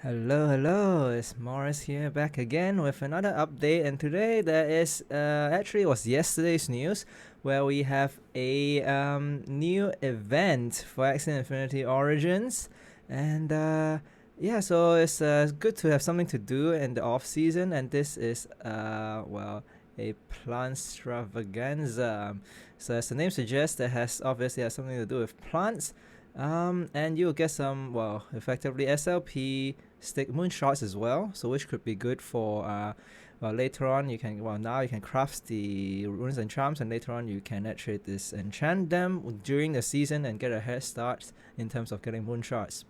Hello, it's Morris here back again with another update, and today there is actually it was yesterday's news where we have a new event for Axie Infinity Origins, and yeah, so it's good to have something to do in the off season, and this is a Plantravaganza. So as the name suggests, it has obviously has something to do with plants. And you'll get some, well, effectively SLP stick moonshots as well, so which could be good for later on you can, now you can craft the runes and charms, and later on you can actually disenchant them during the season and get a head start in terms of getting moonshots.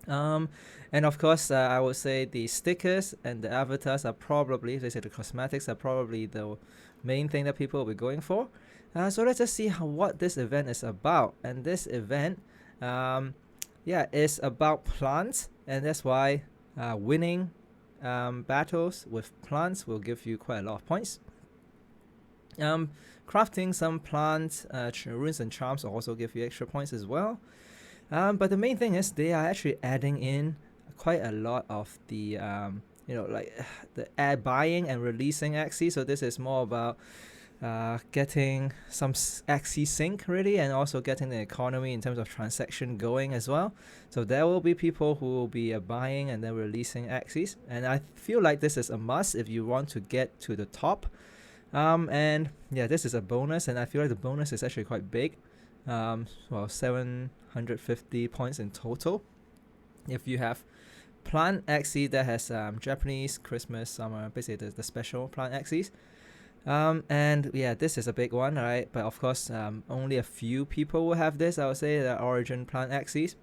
And of course, I would say the stickers and the avatars are probably, they say the cosmetics are probably the main thing that people will be going for. So let's just see what this event is about. And this event, is about plants, and that's why winning battles with plants will give you quite a lot of points. Crafting some plant runes and charms will also give you extra points as well. But the main thing is they are actually adding in quite a lot of the the buying and releasing Axies. So this is more about getting some Axie sync really, and also getting the economy in terms of transaction going as well. So there will be people who will be buying and then releasing Axies, and I feel like this is a must if you want to get to the top. And yeah, this is a bonus, and I feel like the bonus is actually quite big. 750 points in total. If you have plant Axie that has Japanese, Christmas, summer, basically the special plant Axies. And yeah, this is a big one, right? But of course, only a few people will have this. I would say the origin plant Axies.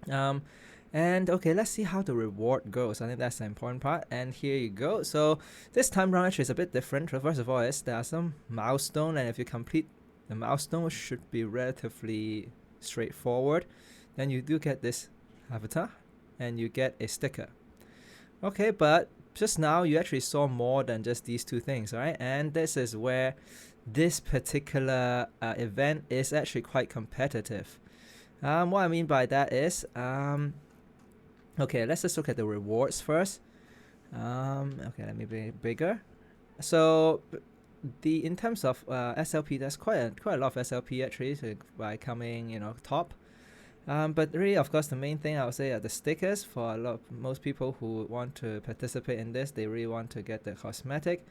And okay, let's see how the reward goes. I think that's the important part. And here you go. So this time round actually is a bit different. First of all, there are some milestone, and if you complete the milestone, should be relatively straightforward. Then you do get this avatar, and you get a sticker. Okay, but just now you actually saw more than just these two things, right? And this is where this particular event is actually quite competitive. What I mean by that is, okay, let's just look at the rewards first. Okay, let me be bigger. So in terms of SLP, there's quite a lot of SLP actually by coming top. But really, of course, the main thing I would say are the stickers. For most people who want to participate in this, they really want to get the cosmetic.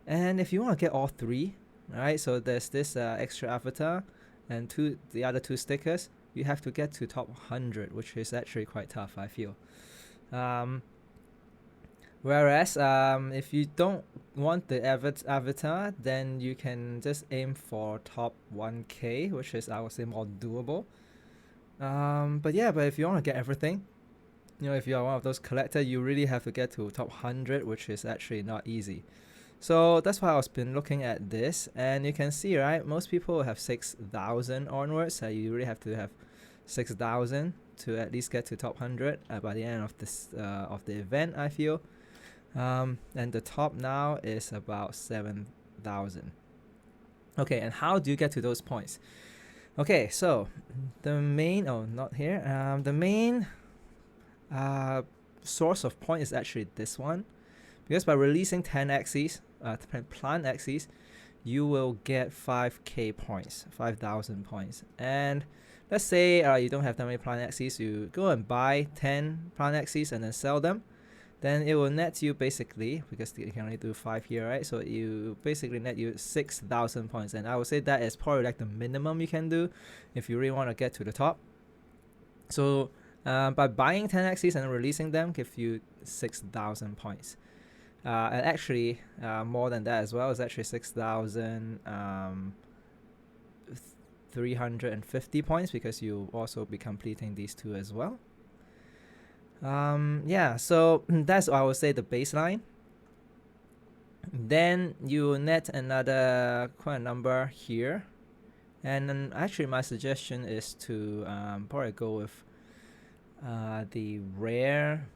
And if you want to get all three, right? So there's this extra avatar and the other two stickers. You have to get to top 100, which is actually quite tough, I feel. Whereas if you don't want the avatar, then you can just aim for top 1k, which is, I would say, more doable. But if you want to get everything, if you are one of those collectors, you really have to get to top 100, which is actually not easy. So that's why I've been looking at this, and you can see, right, most people have 6,000 onwards, so you really have to have 6,000 to at least get to top 100 by the end of this of the event, I feel. And the top now is about 7,000. Okay, and how do you get to those points? Okay, so the main, the main source of point is actually this one, because by releasing 10 Axies, plant Axies, you will get 5k points, 5,000 points. And let's say you don't have that many plant Axies, you go and buy 10 plant Axies and then sell them. Then it will net you basically, because you can only do 5 here, right? So you basically net you 6,000 points, and I would say that is probably like the minimum you can do if you really want to get to the top. So by buying 10 Axies and releasing them, give you 6,000 points. And actually more than that as well. It's actually 6,350 points, because you also be completing these two as well. So that's, I would say, the baseline. Then you net another quite a number here, and then actually my suggestion is to probably go with the rare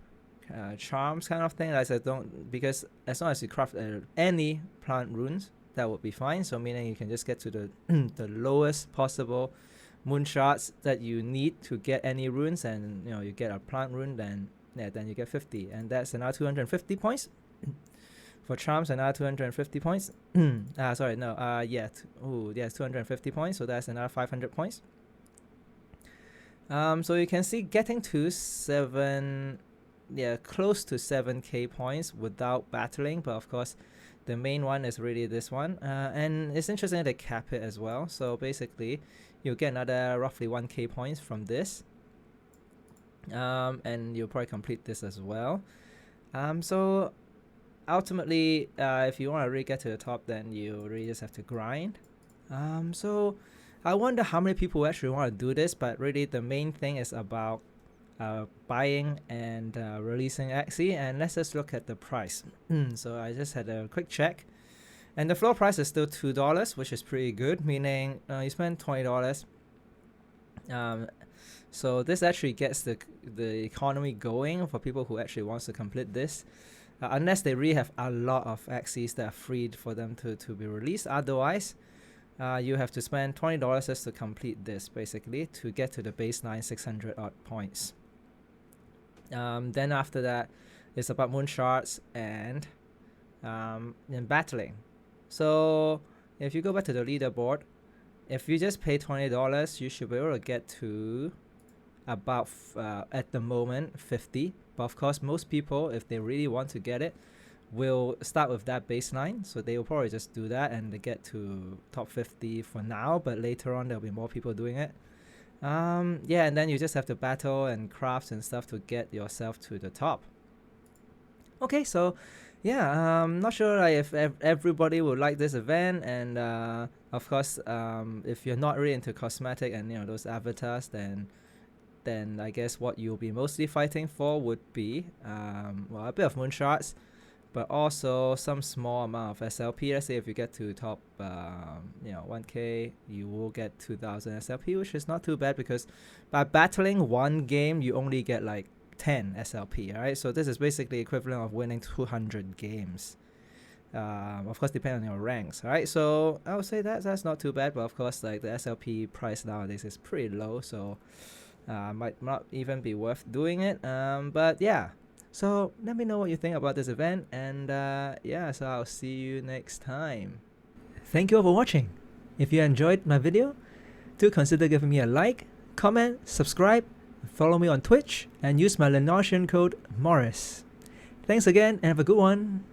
charms kind of thing. Like I said, because as long as you craft any plant runes, that would be fine. So meaning you can just get to the the lowest possible moonshots that you need to get any runes, and you get a plant rune, then yeah, then you get 50, and that's another 250 points. For charms, another 250 points. Sorry, no, yeah, yes, 250 points, so that's another 500 points. So you can see getting to close to 7k points without battling, but of course the main one is really this one, and it's interesting that they cap it as well. So basically you'll get another roughly 1k points from this, and you'll probably complete this as well. So ultimately, if you want to really get to the top, then you really just have to grind. So I wonder how many people actually want to do this, but really the main thing is about buying and releasing Axie. And let's just look at the price. So I just had a quick check, and the floor price is still $2, which is pretty good, meaning you spend $20. So this actually gets the economy going for people who actually wants to complete this. Unless they really have a lot of Axies that are freed for them to be released. Otherwise, you have to spend $20 just to complete this, basically, to get to the baseline 600 odd points. Then after that, it's about moonshots and battling. So if you go back to the leaderboard, if you just pay $20, you should be able to get to about at the moment 50. But of course, most people, if they really want to get it, will start with that baseline, so they will probably just do that and they get to top 50 for now, but later on there'll be more people doing it. Yeah, and then you just have to battle and craft and stuff to get yourself to the top. Okay, so yeah, not sure if everybody will like this event, and of course, if you're not really into cosmetic and those avatars, then I guess what you'll be mostly fighting for would be well, a bit of moonshots, but also some small amount of SLP. Let's say if you get to top 1k, you will get 2000 SLP, which is not too bad, because by battling one game you only get like 10 SLP, right? So this is basically equivalent of winning 200 games. Of course, depending on your ranks, right? So I would say that's not too bad, but of course, like the SLP price nowadays is pretty low, so might not even be worth doing it. But yeah, so let me know what you think about this event, and yeah, so I'll see you next time. Thank you all for watching. If you enjoyed my video, do consider giving me a like, comment, subscribe, follow me on Twitch, and use my Lenosian code Morris. Thanks again, and have a good one.